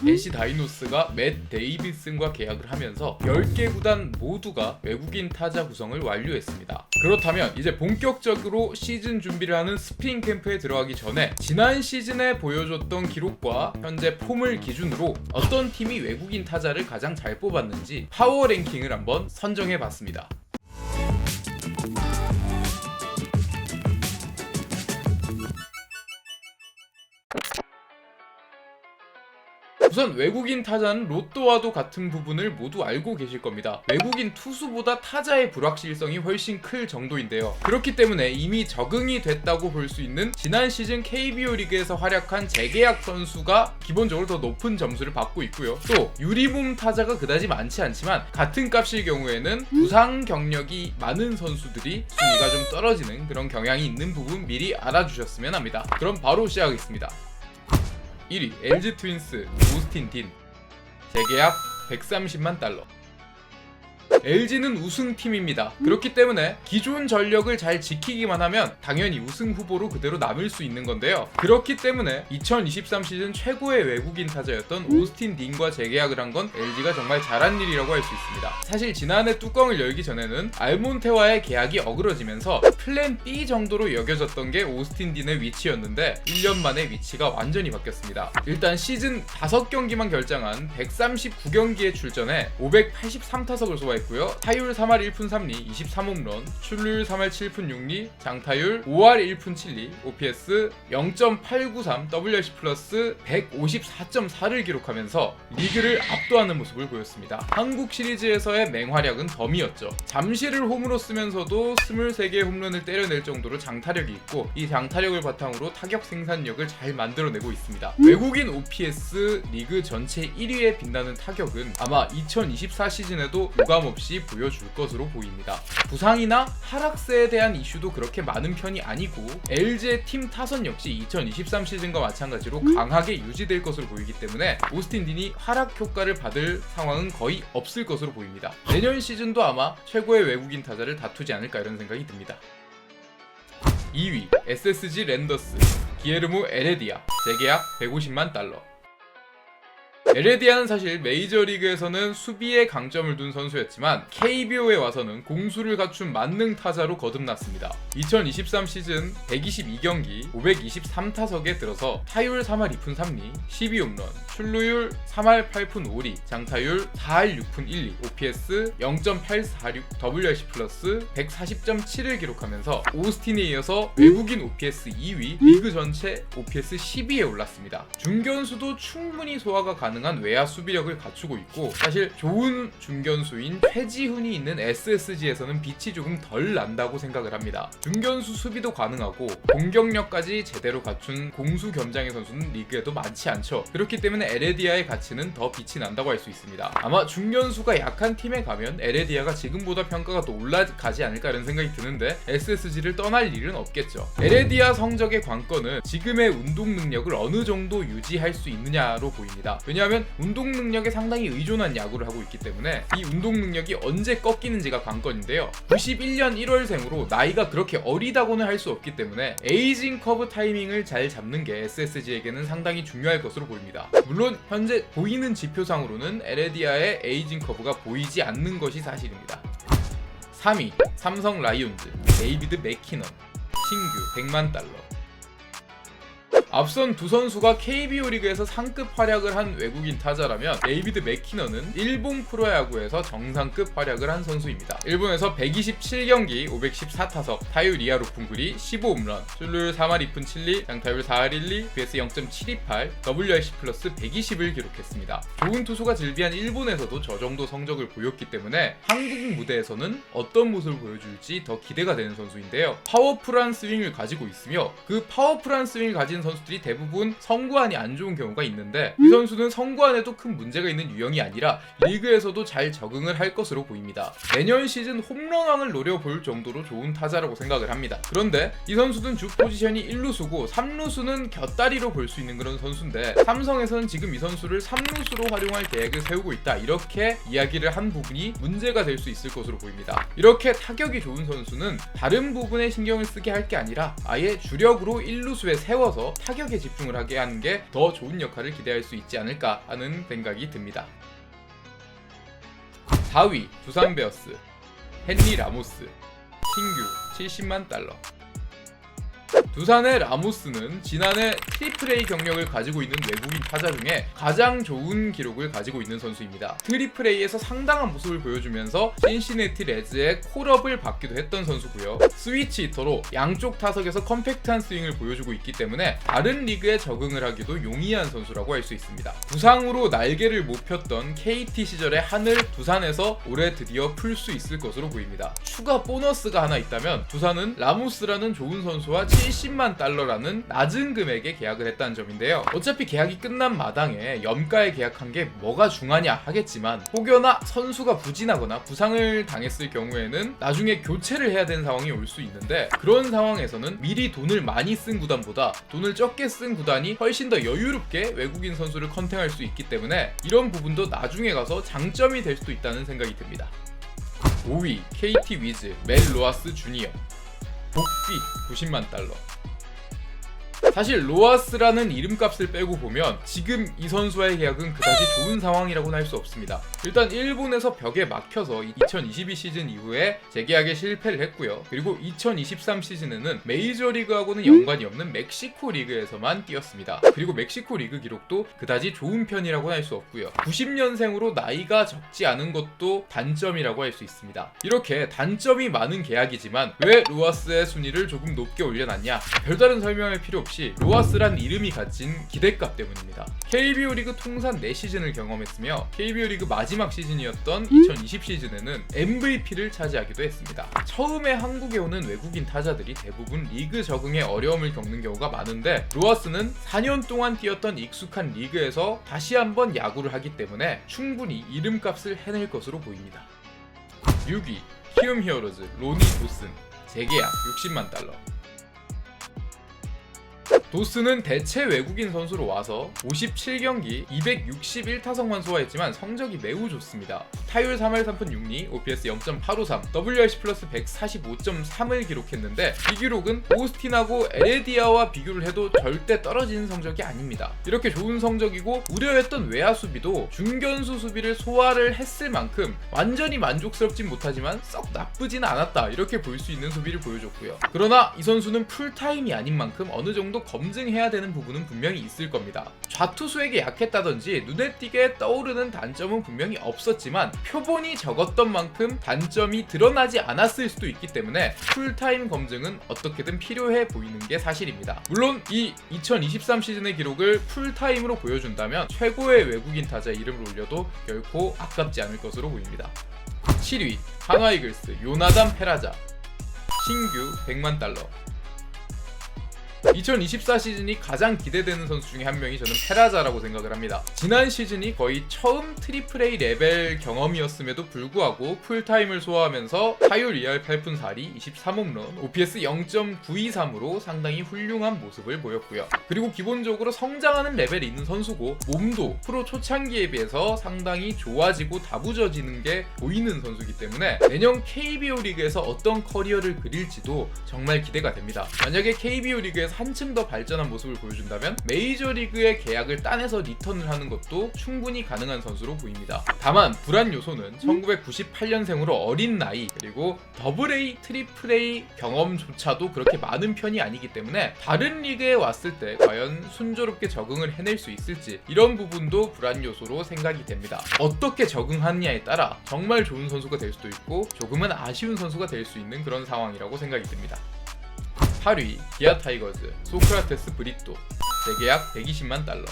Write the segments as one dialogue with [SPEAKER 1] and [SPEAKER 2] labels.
[SPEAKER 1] NC 다이노스가 맷 데이비슨과 계약을 하면서 10개 구단 모두가 외국인 타자 구성을 완료했습니다. 그렇다면 이제 본격적으로 시즌 준비를 하는 스프링 캠프에 들어가기 전에 지난 시즌에 보여줬던 기록과 현재 폼을 기준으로 어떤 팀이 외국인 타자를 가장 잘 뽑았는지 파워 랭킹을 한번 선정해봤습니다. 우선 외국인 타자는 로또와도 같은 부분을 모두 알고 계실 겁니다. 외국인 투수보다 타자의 불확실성이 훨씬 클 정도인데요. 그렇기 때문에 이미 적응이 됐다고 볼 수 있는 지난 시즌 KBO 리그에서 활약한 재계약 선수가 기본적으로 더 높은 점수를 받고 있고요. 또 유리몸 타자가 그다지 많지 않지만 같은 값일 경우에는 부상 경력이 많은 선수들이 순위가 좀 떨어지는 그런 경향이 있는 부분 미리 알아주셨으면 합니다. 그럼 바로 시작하겠습니다. 1위 LG 트윈스 오스틴 딘, 재계약 130만 달러. LG는 우승팀입니다. 그렇기 때문에 기존 전력을 잘 지키기만 하면 당연히 우승 후보로 그대로 남을 수 있는 건데요. 그렇기 때문에 2023 시즌 최고의 외국인 타자였던 오스틴 딘과 재계약을 한 건 LG가 정말 잘한 일이라고 할 수 있습니다. 사실 지난해 뚜껑을 열기 전에는 알몬테와의 계약이 어그러지면서 플랜 B 정도로 여겨졌던 게 오스틴 딘의 위치였는데 1년 만에 위치가 완전히 바뀌었습니다. 일단 시즌 5경기만 결장한 139경기에 출전해 583타석을 소화했고 타율 3할 1푼 3리 23홈런, 출루율 3할 7푼 6리, 장타율 5할 1푼 7리, OPS 0.893, WRC 플러스 154.4를 기록하면서 리그를 압도하는 모습을 보였습니다. 한국 시리즈에서의 맹활약은 덤이었죠. 잠시를 홈으로 쓰면서도 23개의 홈런을 때려낼 정도로 장타력이 있고 이 장타력을 바탕으로 타격 생산력을 잘 만들어내고 있습니다. 외국인 OPS 리그 전체 1위에 빛나는 타격은 아마 2024 시즌에도 유감없이 보여줄 것으로 보입니다. 부상이나 하락세에 대한 이슈도 그렇게 많은 편이 아니고 LG의 팀 타선 역시 2023 시즌과 마찬가지로 강하게 유지될 것으로 보이기 때문에 오스틴 딘이 하락 효과를 받을 상황은 거의 없을 것으로 보입니다. 내년 시즌도 아마 최고의 외국인 타자를 다투지 않을까 이런 생각이 듭니다. 2위 SSG 랜더스 기에르모 에레디아, 재계약 150만 달러. 에레디아는 사실 메이저리그에서는 수비에 강점을 둔 선수였지만 KBO에 와서는 공수를 갖춘 만능 타자로 거듭났습니다. 2023 시즌 122경기 523타석에 들어서 타율 3할 2푼 3리, 12홈런, 출루율 3할 8푼 5리, 장타율 4할 6푼 1리, OPS 0.846, WRC 플러스 140.7을 기록하면서 오스틴에 이어서 외국인 OPS 2위, 리그 전체 OPS 10위에 올랐습니다. 중견수도 충분히 소화가 가능한 외야 수비력을 갖추고 있고 사실 좋은 중견수인 최지훈이 있는 SSG에서는 빛이 조금 덜 난다고 생각을 합니다. 중견수 수비도 가능하고 공격력까지 제대로 갖춘 공수 겸장의 선수는 리그에도 많지 않죠. 그렇기 때문에 에레디아의 가치는 더 빛이 난다고 할 수 있습니다. 아마 중견수가 약한 팀에 가면 에레디아가 지금보다 평가가 더 올라가지 않을까 이런 생각이 드는데 SSG를 떠날 일은 없겠죠. 에레디아 성적의 관건은 지금의 운동 능력을 어느 정도 유지할 수 있느냐로 보입니다. 왜냐하면 운동 능력에 상당히 의존한 야구를 하고 있기 때문에 이 운동 능력이 언제 꺾이는지가 관건인데요. 91년 1월생으로 나이가 그렇게 어리다고는 할 수 없기 때문에 에이징 커브 타이밍을 잘 잡는 게 SSG에게는 상당히 중요할 것으로 보입니다. 물론 현재 보이는 지표상으로는 에레디아의 에이징 커브가 보이지 않는 것이 사실입니다. 3위 삼성 라이온즈 데이비드 맥키넌, 신규 100만 달러. 앞선 두 선수가 KBO 리그에서 상급 활약을 한 외국인 타자라면 데이비드 맥키넌은 일본 프로야구에서 정상급 활약을 한 선수입니다. 일본에서 127경기 514타석, 타율 2할 5푼 9리, 15홈런, 출루율 3할 2푼 7리, 장타율 4할 1리, BS 0.728, WRC 플러스 120을 기록했습니다. 좋은 투수가 즐비한 일본에서도 저 정도 성적을 보였기 때문에 한국 무대에서는 어떤 모습을 보여줄지 더 기대가 되는 선수인데요. 파워풀한 스윙을 가지고 있으며 그 파워풀한 스윙을 가진 선수들이 대부분 성구안이 안 좋은 경우가 있는데 이 선수는 성구안에도 큰 문제가 있는 유형이 아니라 리그에서도 잘 적응을 할 것으로 보입니다. 내년 시즌 홈런왕을 노려볼 정도로 좋은 타자라고 생각을 합니다. 그런데 이 선수는 주 포지션이 1루수고 3루수는 곁다리로 볼 수 있는 그런 선수인데 삼성에서는 지금 이 선수를 3루수로 활용할 계획을 세우고 있다 이렇게 이야기를 한 부분이 문제가 될 수 있을 것으로 보입니다. 이렇게 타격이 좋은 선수는 다른 부분에 신경을 쓰게 할 게 아니라 아예 주력으로 1루수에 세워서 타격에 집중을 하게 하는 게 더 좋은 역할을 기대할 수 있지 않을까 하는 생각이 듭니다. 4위 두산 베어스 헨리 라모스 신규 70만 달러. 두산의 라모스는 지난해 트리플 A 경력을 가지고 있는 외국인 타자 중에 가장 좋은 기록을 가지고 있는 선수입니다. 트리플 A에서 상당한 모습을 보여주면서 신시내티 레즈의 콜업을 받기도 했던 선수고요. 스위치 히터로 양쪽 타석에서 컴팩트한 스윙을 보여주고 있기 때문에 다른 리그에 적응을 하기도 용이한 선수라고 할 수 있습니다. 부상으로 날개를 못 폈던 KT 시절의 한을 두산에서 올해 드디어 풀 수 있을 것으로 보입니다. 추가 보너스가 하나 있다면 두산은 라모스라는 좋은 선수와 70만 달러라는 낮은 금액에 계약을 했다는 점인데요. 어차피 계약이 끝난 마당에 염가에 계약한 게 뭐가 중하냐 하겠지만, 혹여나 선수가 부진하거나 부상을 당했을 경우에는 나중에 교체를 해야 되는 상황이 올 수 있는데, 그런 상황에서는 미리 돈을 많이 쓴 구단보다 돈을 적게 쓴 구단이 훨씬 더 여유롭게 외국인 선수를 컨택할 수 있기 때문에 이런 부분도 나중에 가서 장점이 될 수도 있다는 생각이 듭니다. 5위 KT 위즈 멜 로하스 주니어 복비 90만 달러. 사실 로하스라는 이름값을 빼고 보면 지금 이 선수와의 계약은 그다지 좋은 상황이라고는 할 수 없습니다. 일단 일본에서 벽에 막혀서 2022 시즌 이후에 재계약에 실패를 했고요. 그리고 2023 시즌에는 메이저리그하고는 연관이 없는 멕시코 리그에서만 뛰었습니다. 그리고 멕시코 리그 기록도 그다지 좋은 편이라고는 할 수 없고요. 90년생으로 나이가 적지 않은 것도 단점이라고 할 수 있습니다. 이렇게 단점이 많은 계약이지만 왜 로하스의 순위를 조금 높게 올려놨냐? 별다른 설명할 필요 없이 로하스란 이름이 가진 기대값 때문입니다. KBO 리그 통산 4시즌을 경험했으며 KBO 리그 마지막 시즌이었던 2020 시즌에는 MVP를 차지하기도 했습니다. 처음에 한국에 오는 외국인 타자들이 대부분 리그 적응에 어려움을 겪는 경우가 많은데, 로하스는 4년 동안 뛰었던 익숙한 리그에서 다시 한번 야구를 하기 때문에 충분히 이름값을 해낼 것으로 보입니다. 6위 키움 히어로즈 로니 도슨 재계약 60만 달러. 도스는 대체 외국인 선수로 와서 57경기 261타석만 소화했지만 성적이 매우 좋습니다. 타율 3할 3푼 6리, OPS 0.853, WRC 플러스 145.3을 기록했는데, 이 기록은 오스틴하고 에레디아와 비교를 해도 절대 떨어지는 성적이 아닙니다. 이렇게 좋은 성적이고 우려했던 외야 수비도 중견수 수비를 소화를 했을 만큼 완전히 만족스럽진 못하지만 썩 나쁘진 않았다, 이렇게 볼 수 있는 수비를 보여줬고요. 그러나 이 선수는 풀타임이 아닌 만큼 어느 정도 검증해야 되는 부분은 분명히 있을 겁니다. 좌투수에게 약했다든지 눈에 띄게 떠오르는 단점은 분명히 없었지만 표본이 적었던 만큼 단점이 드러나지 않았을 수도 있기 때문에 풀타임 검증은 어떻게든 필요해 보이는 게 사실입니다. 물론 이 2023 시즌의 기록을 풀타임으로 보여준다면 최고의 외국인 타자 이름을 올려도 결코 아깝지 않을 것으로 보입니다. 7위 한화 이글스 요나단 페라자 신규 100만 달러. 2024 시즌이 가장 기대되는 선수 중에 한 명이 저는 페라자라고 생각을 합니다. 지난 시즌이 거의 처음 트리플 A 레벨 경험이었음에도 불구하고 풀타임을 소화하면서 타율 2할 8푼 4리 23홈런, OPS 0.923으로 상당히 훌륭한 모습을 보였고요. 그리고 기본적으로 성장하는 레벨이 있는 선수고 몸도 프로 초창기에 비해서 상당히 좋아지고 다부져지는 게 보이는 선수이기 때문에 내년 KBO 리그에서 어떤 커리어를 그릴지도 정말 기대가 됩니다. 만약에 KBO 리그에서 한층 더 발전한 모습을 보여준다면 메이저리그의 계약을 따내서 리턴을 하는 것도 충분히 가능한 선수로 보입니다. 다만 불안 요소는 1998년생으로 어린 나이, 그리고 AA, 트리플 A 경험조차도 그렇게 많은 편이 아니기 때문에 다른 리그에 왔을 때 과연 순조롭게 적응을 해낼 수 있을지, 이런 부분도 불안 요소로 생각이 됩니다. 어떻게 적응하느냐에 따라 정말 좋은 선수가 될 수도 있고 조금은 아쉬운 선수가 될 수 있는 그런 상황이라고 생각이 듭니다. 8위 기아 타이거즈 소크라테스 브리또 재계약 120만 달러.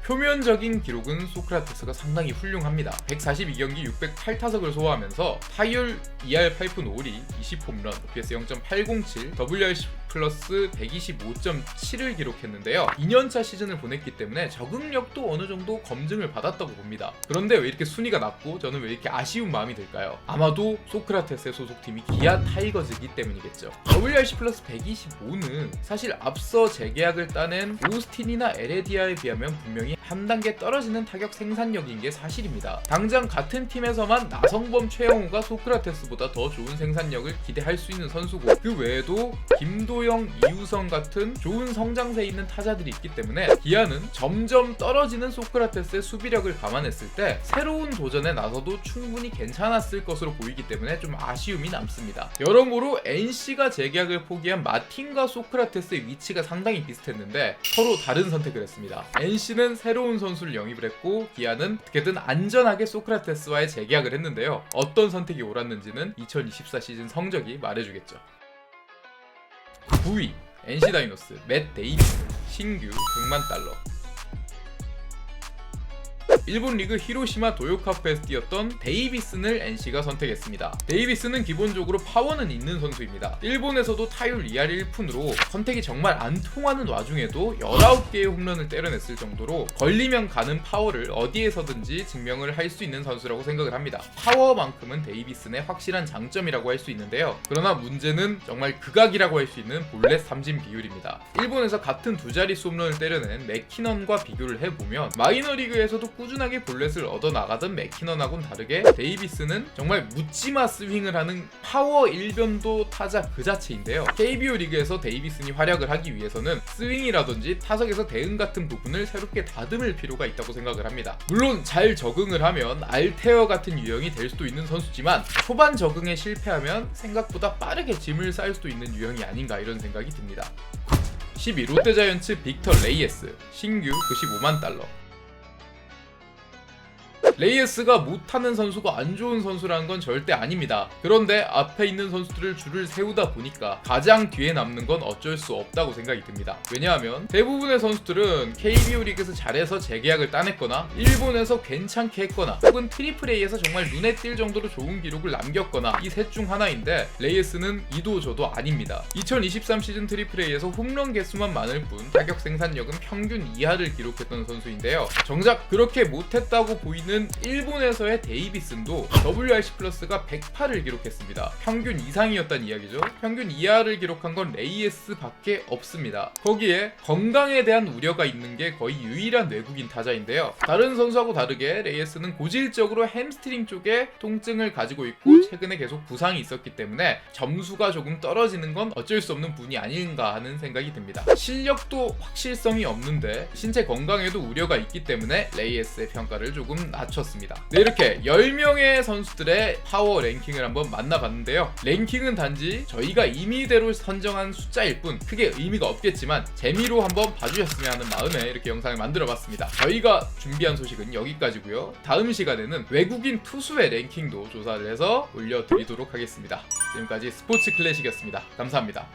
[SPEAKER 1] 표면적인 기록은 소크라테스가 상당히 훌륭합니다. 142경기 608타석을 소화하면서 타율 2할 8푼 5리 20홈런, OPS 0.807, WRC 플러스 125.7을 기록했는데요. 2년차 시즌을 보냈기 때문에 적응력도 어느 정도 검증을 받았다고 봅니다. 그런데 왜 이렇게 순위가 낮고 저는 왜 이렇게 아쉬운 마음이 들까요? 아마도 소크라테스의 소속팀이 기아 타이거즈이기 때문이겠죠. WRC 플러스 125는 사실 앞서 재계약을 따낸 오스틴이나 에레디아에 비하면 분명히 한 단계 떨어지는 타격 생산력인 게 사실입니다. 당장 같은 팀에서만 나성범, 최영우가 소크라테스보다 더 좋은 생산력을 기대할 수 있는 선수고, 그 외에도 김도영, 이우성 같은 좋은 성장세에 있는 타자들이 있기 때문에 기아는 점점 떨어지는 소크라테스의 수비력을 감안했을 때 새로운 도전에 나서도 충분히 괜찮았을 것으로 보이기 때문에 좀 아쉬움이 남습니다. 여러모로 NC가 재계약을 포기한 마틴과 소크라테스의 위치가 상당히 비슷했는데 서로 다른 선택을 했습니다. NC는 새로운 선수를 영입을 했고 기아는 어떻게든 안전하게 소크라테스와의 재계약을 했는데요. 어떤 선택이 옳았는지는 2024 시즌 성적이 말해주겠죠. 9위 NC 다이노스 맷 데이비스 신규 100만 달러. 일본 리그 히로시마 도요카프에서 뛰었던 데이비슨을 NC가 선택했습니다. 데이비슨은 기본적으로 파워는 있는 선수입니다. 일본에서도 타율 2할 1푼으로 선택이 정말 안 통하는 와중에도 19개의 홈런을 때려냈을 정도로 걸리면 가는 파워를 어디에서든지 증명을 할 수 있는 선수라고 생각을 합니다. 파워만큼은 데이비슨의 확실한 장점이라고 할 수 있는데요. 그러나 문제는 정말 극악이라고 할 수 있는 볼넷 삼진 비율입니다. 일본에서 같은 두 자릿수 홈런을 때려낸 맥키넌과 비교를 해보면 마이너리그에서도 꾸준하게 볼넷을 얻어나가던 맥키넌하고는 다르게 데이비스는 정말 묻지마 스윙을 하는 파워 일변도 타자 그 자체인데요. KBO 리그에서 데이비슨이 활약을 하기 위해서는 스윙이라든지 타석에서 대응 같은 부분을 새롭게 다듬을 필요가 있다고 생각을 합니다. 물론 잘 적응을 하면 알테어 같은 유형이 될 수도 있는 선수지만 초반 적응에 실패하면 생각보다 빠르게 짐을 쌓을 수도 있는 유형이 아닌가 이런 생각이 듭니다. 12. 롯데자이언츠 빅터 레이에스 신규 95만 달러. 레이에스가 못하는 선수가 안 좋은 선수라는 건 절대 아닙니다. 그런데 앞에 있는 선수들을 줄을 세우다 보니까 가장 뒤에 남는 건 어쩔 수 없다고 생각이 듭니다. 왜냐하면 대부분의 선수들은 KBO 리그에서 잘해서 재계약을 따냈거나 일본에서 괜찮게 했거나 혹은 트리플 A에서 정말 눈에 띌 정도로 좋은 기록을 남겼거나 이 셋 중 하나인데 레이에스는 이도 저도 아닙니다. 2023 시즌 트리플 A에서 홈런 개수만 많을 뿐 타격 생산력은 평균 이하를 기록했던 선수인데요. 정작 그렇게 못했다고 보이는 일본에서의 데이비슨도 WRC 플러스가 108을 기록했습니다. 평균 이상이었단 이야기죠. 평균 이하를 기록한 건 레이에스 밖에 없습니다. 거기에 건강에 대한 우려가 있는 게 거의 유일한 외국인 타자인데요. 다른 선수하고 다르게 레이에스는 고질적으로 햄스트링 쪽에 통증을 가지고 있고 최근에 계속 부상이 있었기 때문에 점수가 조금 떨어지는 건 어쩔 수 없는 부분이 아닌가 하는 생각이 듭니다. 실력도 확실성이 없는데 신체 건강에도 우려가 있기 때문에 레이에스의 평가를 조금 낮췄습니다. 네, 이렇게 10명의 선수들의 파워 랭킹을 한번 만나봤는데요. 랭킹은 단지 저희가 임의대로 선정한 숫자일 뿐 크게 의미가 없겠지만 재미로 한번 봐주셨으면 하는 마음에 이렇게 영상을 만들어봤습니다. 저희가 준비한 소식은 여기까지고요. 다음 시간에는 외국인 투수의 랭킹도 조사를 해서 올려드리도록 하겠습니다. 지금까지 스포츠 클래식이었습니다. 감사합니다.